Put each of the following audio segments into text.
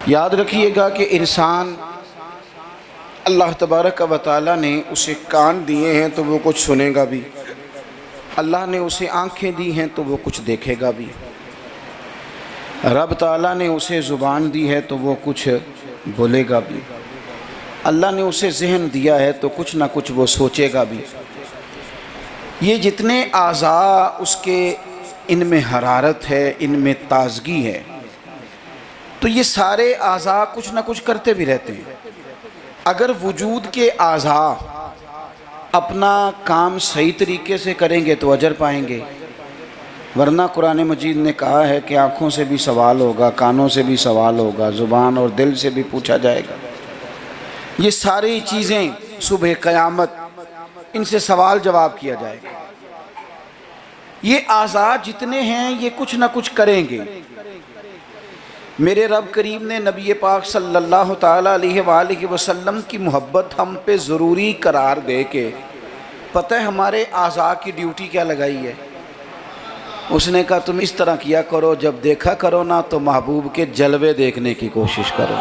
یاد رکھیے گا کہ انسان اللہ تبارک و تعالیٰ نے اسے کان دیے ہیں تو وہ کچھ سنے گا بھی، اللہ نے اسے آنکھیں دی ہیں تو وہ کچھ دیکھے گا بھی، رب تعالیٰ نے اسے زبان دی ہے تو وہ کچھ بولے گا بھی، اللہ نے اسے ذہن دیا ہے تو کچھ نہ کچھ وہ سوچے گا بھی۔ یہ جتنے اعضاء اس کے ان میں حرارت ہے، ان میں تازگی ہے، تو یہ سارے اعضاء کچھ نہ کچھ کرتے بھی رہتے ہیں۔ اگر وجود کے اعضاء اپنا کام صحیح طریقے سے کریں گے تو اجر پائیں گے، ورنہ قرآن مجید نے کہا ہے کہ آنکھوں سے بھی سوال ہوگا، کانوں سے بھی سوال ہوگا، زبان اور دل سے بھی پوچھا جائے گا۔ یہ ساری چیزیں صبح قیامت ان سے سوال جواب کیا جائے گا۔ یہ اعضاء جتنے ہیں یہ کچھ نہ کچھ کریں گے۔ میرے رب کریم نے نبی پاک صلی اللہ تعالیٰ علیہ وآلہ وسلم کی محبت ہم پہ ضروری قرار دے کے پتہ ہے ہمارے اعضاء کی ڈیوٹی کیا لگائی ہے؟ اس نے کہا تم اس طرح کیا کرو، جب دیکھا کرو نا تو محبوب کے جلوے دیکھنے کی کوشش کرو،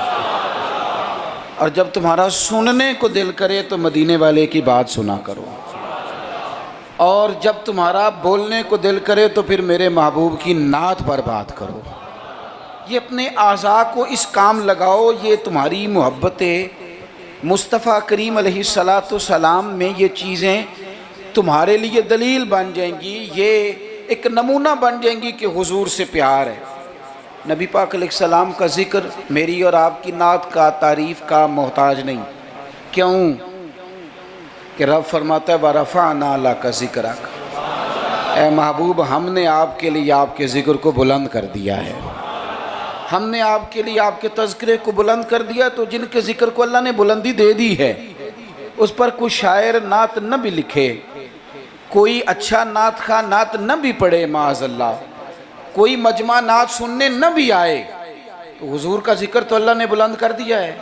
اور جب تمہارا سننے کو دل کرے تو مدینے والے کی بات سنا کرو، اور جب تمہارا بولنے کو دل کرے تو پھر میرے محبوب کی نعت پر بات کرو۔ یہ اپنے اعضاء کو اس کام لگاؤ، یہ تمہاری محبت مصطفیٰ کریم علیہ السلام میں یہ چیزیں تمہارے لیے دلیل بن جائیں گی، یہ ایک نمونہ بن جائیں گی کہ حضور سے پیار ہے۔ نبی پاک علیہ السلام کا ذکر میری اور آپ کی نعت کا، تعریف کا محتاج نہیں۔ کیوں کہ رب فرماتا ہے وَرَفَعْنَا لَكَ ذِكْرَكَ، اے محبوب ہم نے آپ کے لیے آپ کے ذکر کو بلند کر دیا ہے، ہم نے آپ کے لیے آپ کے تذکرے کو بلند کر دیا۔ تو جن کے ذکر کو اللہ نے بلندی دے دی ہے اس پر کوئی شاعر نعت نہ بھی لکھے، کوئی اچھا نعت خواہ نعت نہ بھی پڑھے، معاذ اللہ کوئی مجمع نعت سننے نہ بھی آئے، تو حضور کا ذکر تو اللہ نے بلند کر دیا ہے۔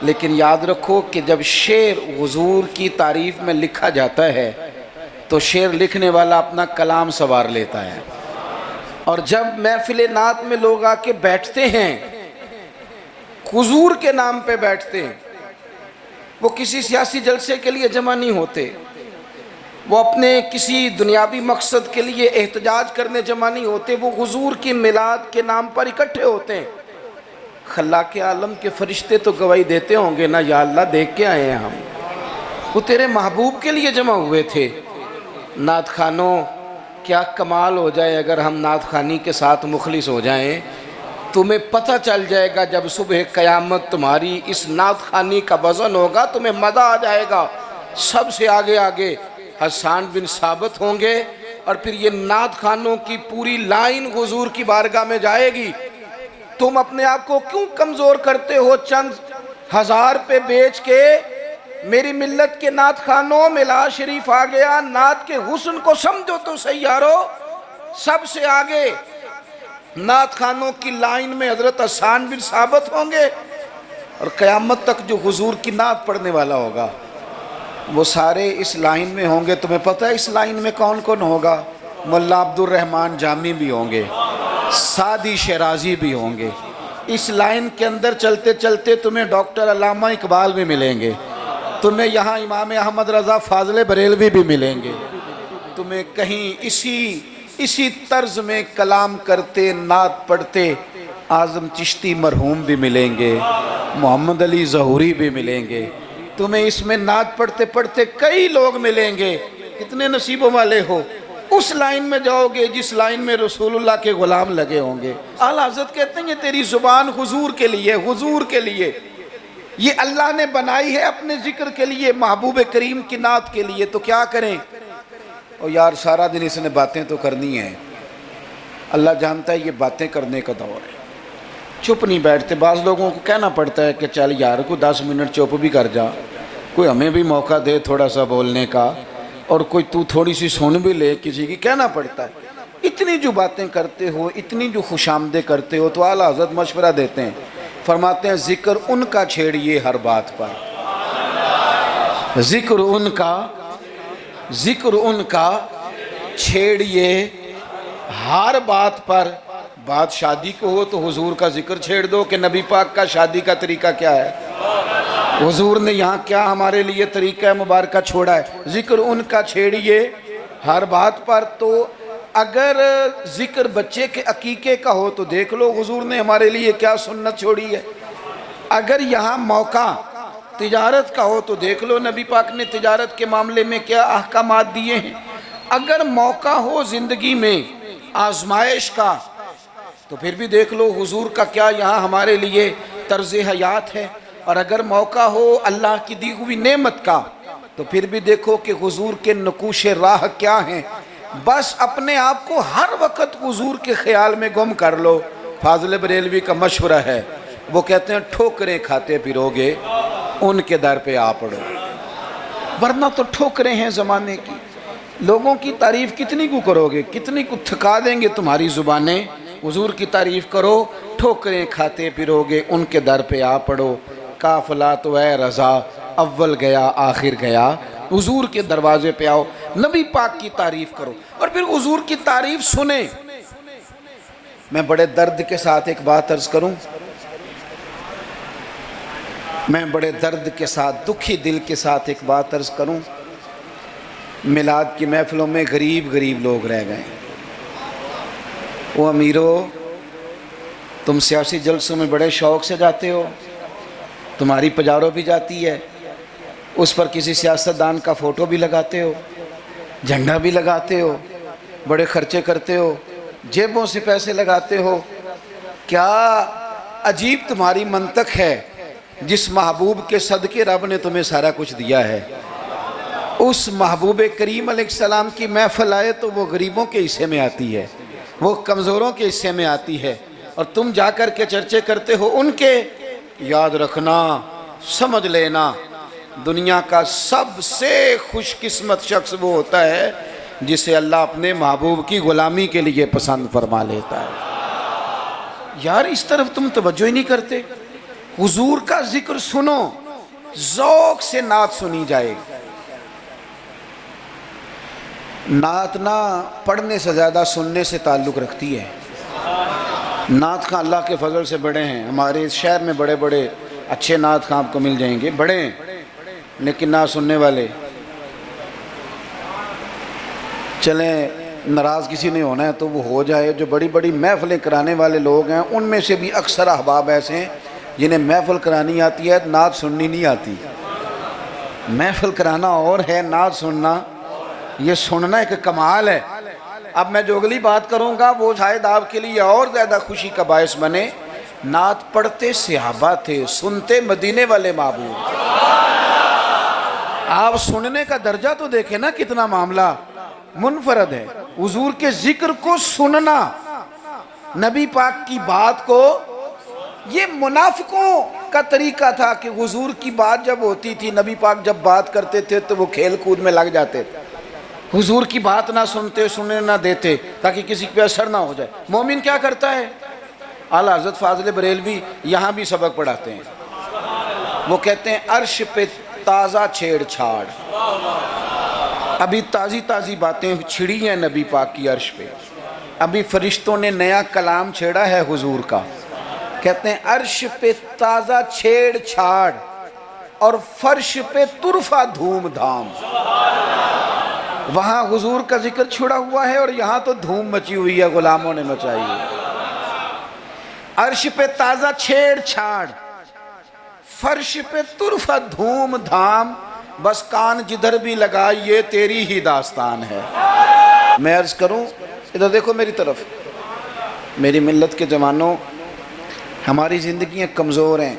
لیکن یاد رکھو کہ جب شعر حضور کی تعریف میں لکھا جاتا ہے تو شعر لکھنے والا اپنا کلام سنوار لیتا ہے، اور جب محفل نعت میں لوگ آ کے بیٹھتے ہیں حضور کے نام پہ بیٹھتے ہیں، وہ کسی سیاسی جلسے کے لیے جمع نہیں ہوتے، وہ اپنے کسی دنیاوی مقصد کے لیے احتجاج کرنے جمع نہیں ہوتے، وہ حضور کی میلاد کے نام پر اکٹھے ہوتے ہیں۔ خلاق عالم کے فرشتے تو گواہی دیتے ہوں گے نا، یا اللہ دیکھ کے آئے ہیں ہم، وہ تیرے محبوب کے لیے جمع ہوئے تھے۔ نعت خانوں کیا کمال ہو جائے اگر ہم نعت خوانی کے ساتھ مخلص ہو جائیں، تمہیں پتہ چل جائے گا جب صبح قیامت تمہاری اس نعت خوانی کا وزن ہوگا، تمہیں مزہ آ جائے گا۔ سب سے آگے آگے حسان بن ثابت ہوں گے، اور پھر یہ نعت خوانوں کی پوری لائن حضور کی بارگاہ میں جائے گی۔ تم اپنے آپ کو کیوں کمزور کرتے ہو چند ہزار پہ بیچ کے؟ میری ملت کے نعت خانوں ملا شریف آ گیا، نعت کے حسن کو سمجھو تو صحیح یارو۔ سب سے آگے نعت خانوں کی لائن میں حضرت حسان بن ثابت ہوں گے، اور قیامت تک جو حضور کی نعت پڑھنے والا ہوگا وہ سارے اس لائن میں ہوں گے۔ تمہیں پتہ ہے اس لائن میں کون کون ہوگا؟ ملا عبد الرحمن جامی بھی ہوں گے، سعدی شیرازی بھی ہوں گے۔ اس لائن کے اندر چلتے چلتے تمہیں ڈاکٹر علامہ اقبال بھی ملیں گے، تمہیں یہاں امام احمد رضا فاضل بریلوی بھی ملیں گے، تمہیں کہیں اسی طرز میں کلام کرتے نعت پڑھتے اعظم چشتی مرحوم بھی ملیں گے، محمد علی ظہوری بھی ملیں گے، تمہیں اس میں نعت پڑھتے پڑھتے کئی لوگ ملیں گے۔ کتنے نصیبوں والے ہو، اس لائن میں جاؤ گے جس لائن میں رسول اللہ کے غلام لگے ہوں گے۔ اعلیٰ حضرت کہتے ہیں یہ تیری زبان حضور کے لیے، حضور کے لیے، یہ اللہ نے بنائی ہے اپنے ذکر کے لیے، محبوب کریم کی نعت کے لیے۔ تو کیا کریں؟ اور یار سارا دن اس نے باتیں تو کرنی ہیں، اللہ جانتا ہے یہ باتیں کرنے کا دور ہے، چپ نہیں بیٹھتے۔ بعض لوگوں کو کہنا پڑتا ہے کہ چل یار کوئی 10 منٹ چپ بھی کر جا، کوئی ہمیں بھی موقع دے تھوڑا سا بولنے کا، اور کوئی تو تھوڑی سی سن بھی لے کسی کی، کہنا پڑتا ہے۔ اتنی جو باتیں کرتے ہو، اتنی جو خوش آمدیں کرتے ہو، تو اعلیٰ حضرت مشورہ دیتے ہیں، فرماتے ہیں ذکر ان کا چھیڑیے ہر بات پر، ذکر ان کا چھیڑیے ہر بات پر، بات شادی کو ہو تو حضور کا ذکر چھیڑ دو کہ نبی پاک کا شادی کا طریقہ کیا ہے، حضور نے یہاں کیا ہمارے لیے طریقہ مبارکہ چھوڑا ہے، ذکر ان کا چھیڑیے ہر بات پر۔ تو اگر ذکر بچے کے عقیقے کا ہو تو دیکھ لو حضور نے ہمارے لیے کیا سنت چھوڑی ہے، اگر یہاں موقع تجارت کا ہو تو دیکھ لو نبی پاک نے تجارت کے معاملے میں کیا احکامات دیے ہیں، اگر موقع ہو زندگی میں آزمائش کا تو پھر بھی دیکھ لو حضور کا کیا یہاں ہمارے لیے طرز حیات ہے، اور اگر موقع ہو اللہ کی دی ہوئی نعمت کا تو پھر بھی دیکھو کہ حضور کے نقوش راہ کیا ہیں۔ بس اپنے آپ کو ہر وقت حضور کے خیال میں گم کر لو۔ فاضل بریلوی کا مشورہ ہے، وہ کہتے ہیں ٹھوکریں کھاتے پھرو گے ان کے در پہ آ پڑو، ورنہ تو ٹھوکریں ہیں زمانے کی، لوگوں کی تعریف کتنی کو کرو گے، کتنی کو تھکا دیں گے تمہاری زبانیں، حضور کی تعریف کرو، ٹھوکریں کھاتے پھرو گے ان کے در پہ آ پڑو۔ قافلہ تو اے رضا اول گیا آخر گیا، حضور کے دروازے پہ آؤ، نبی پاک کی تعریف کرو اور پھر حضور کی تعریف سنیں۔ میں بڑے درد کے ساتھ ایک بات عرض کروں، میں بڑے درد کے ساتھ دکھی دل کے ساتھ ایک بات عرض کروں، میلاد کی محفلوں میں غریب لوگ رہ گئے۔ وہ امیرو، تم سیاسی جلسوں میں بڑے شوق سے جاتے ہو، تمہاری پجارو بھی جاتی ہے، اس پر کسی سیاستدان کا فوٹو بھی لگاتے ہو، جھنڈا بھی لگاتے ہو، بڑے خرچے کرتے ہو، جیبوں سے پیسے لگاتے ہو۔ کیا عجیب تمہاری منطق ہے، جس محبوب کے صدقے رب نے تمہیں سارا کچھ دیا ہے، اس محبوب کریم علیہ السلام کی محفل آئے تو وہ غریبوں کے حصے میں آتی ہے، وہ کمزوروں کے حصے میں آتی ہے، اور تم جا کر کے چرچے کرتے ہو ان کے۔ یاد رکھنا، سمجھ لینا، دنیا کا سب سے خوش قسمت شخص وہ ہوتا ہے جسے اللہ اپنے محبوب کی غلامی کے لیے پسند فرما لیتا ہے۔ یار اس طرف تم توجہ ہی نہیں کرتے۔ حضور کا ذکر سنو، ذوق سے نعت سنی جائے۔ نعت نہ پڑھنے سے زیادہ سننے سے تعلق رکھتی ہے۔ نعت خاں اللہ کے فضل سے بڑے ہیں، ہمارے اس شہر میں بڑے بڑے اچھے نعت خاں آپ کو مل جائیں گے، بڑے ہیں لیکن نعت سننے والے۔ چلیں ناراض کسی نے ہونا ہے تو وہ ہو جائے، جو بڑی بڑی محفلیں کرانے والے لوگ ہیں ان میں سے بھی اکثر احباب ایسے ہیں جنہیں محفل کرانی آتی ہے، نعت سننی نہیں آتی۔ محفل کرانا اور ہے، نعت سننا یہ سننا ایک کمال ہے۔ اب میں جو اگلی بات کروں گا وہ شاید آپ کے لیے اور زیادہ خوشی کا باعث بنے۔ نعت پڑھتے صحابہ تھے، سنتے مدینے والے محبوب۔ آپ سننے کا درجہ تو دیکھیں نا، کتنا معاملہ منفرد ہے۔ حضور کے ذکر کو سننا، نبی پاک کی بات کو، یہ منافقوں کا طریقہ تھا کہ حضور کی بات جب ہوتی تھی، نبی پاک جب بات کرتے تھے تو وہ کھیل کود میں لگ جاتے تھے، حضور کی بات نہ سنتے، سننے نہ دیتے تاکہ کسی پہ اثر نہ ہو جائے۔ مومن کیا کرتا ہے؟ اعلیٰ حضرت فاضل بریلوی یہاں بھی سبق پڑھاتے ہیں، وہ کہتے ہیں عرش پہ تازہ چھیڑ چھاڑ، ابھی تازی باتیں چھڑی ہیں نبی پاک کی عرش پہ، ابھی فرشتوں نے نیا کلام چھیڑا ہے حضور کا۔ کہتے ہیں عرش پہ تازہ چھیڑ چھاڑ اور فرش پہ طرفہ دھوم دھام۔ وہاں حضور کا ذکر چھڑا ہوا ہے اور یہاں تو دھوم مچی ہوئی ہے، غلاموں نے مچائی ہے۔ عرش پہ تازہ چھیڑ چھاڑ، فرش پہ طرفہ دھوم دھام، بس کان جدھر بھی لگا یہ تیری ہی داستان ہے۔ میں عرض کروں، ادھر دیکھو میری طرف، میری ملت کے جوانوں، ہماری زندگیاں کمزور ہیں،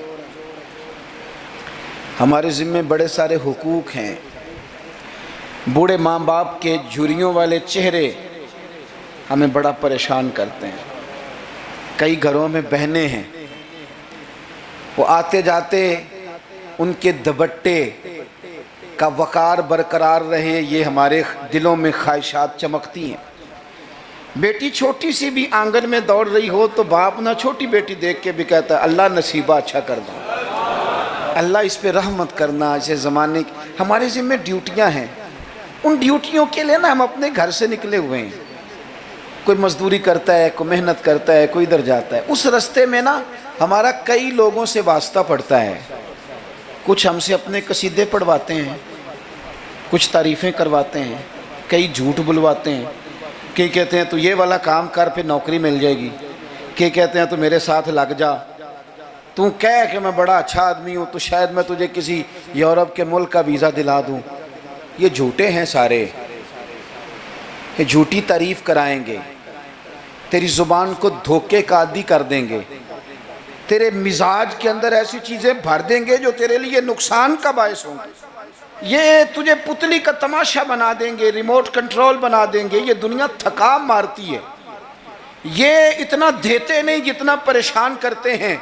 ہمارے ذمہ بڑے سارے حقوق ہیں، بوڑھے ماں باپ کے جھریوں والے چہرے ہمیں بڑا پریشان کرتے ہیں۔ کئی گھروں میں بہنیں ہیں، وہ آتے جاتے ان کے دوپٹے کا وقار برقرار رہے، یہ ہمارے دلوں میں خواہشات چمکتی ہیں۔ بیٹی چھوٹی سی بھی آنگن میں دوڑ رہی ہو تو باپ نہ چھوٹی بیٹی دیکھ کے بھی کہتا ہے اللہ نصیبہ اچھا کر دو، اللہ اس پہ رحمت کرنا۔ اسے زمانے کی ہمارے ذمہ ڈیوٹیاں ہیں، ان ڈیوٹیوں کے لیے نا ہم اپنے گھر سے نکلے ہوئے ہیں۔ کوئی مزدوری کرتا ہے، کوئی محنت کرتا ہے، کوئی ادھر جاتا ہے، اس راستے میں نا ہمارا کئی لوگوں سے واسطہ پڑتا ہے. کچھ ہم سے اپنے قصیدے پڑھواتے ہیں، کچھ تعریفیں کرواتے ہیں، کئی جھوٹ بلواتے ہیں. کئی کہتے ہیں تو یہ والا کام کر پھر نوکری مل جائے گی، کئی کہتے ہیں تو میرے ساتھ لگ جا، تو کہہ کہ میں بڑا اچھا آدمی ہوں تو شاید میں تجھے کسی یورپ کے ملک کا ویزا دلا دوں. یہ جھوٹے ہیں سارے، یہ جھوٹی تعریف کرائیں گے، تیری زبان کو دھوکے کا عادی کر دیں گے، تیرے مزاج کے اندر ایسی چیزیں بھر دیں گے جو تیرے لیے نقصان کا باعث ہوں گے. یہ تجھے پتلی کا تماشا بنا دیں گے، ریموٹ کنٹرول بنا دیں گے. یہ دنیا تھکا مارتی ہے، یہ اتنا دیتے نہیں جتنا پریشان کرتے ہیں.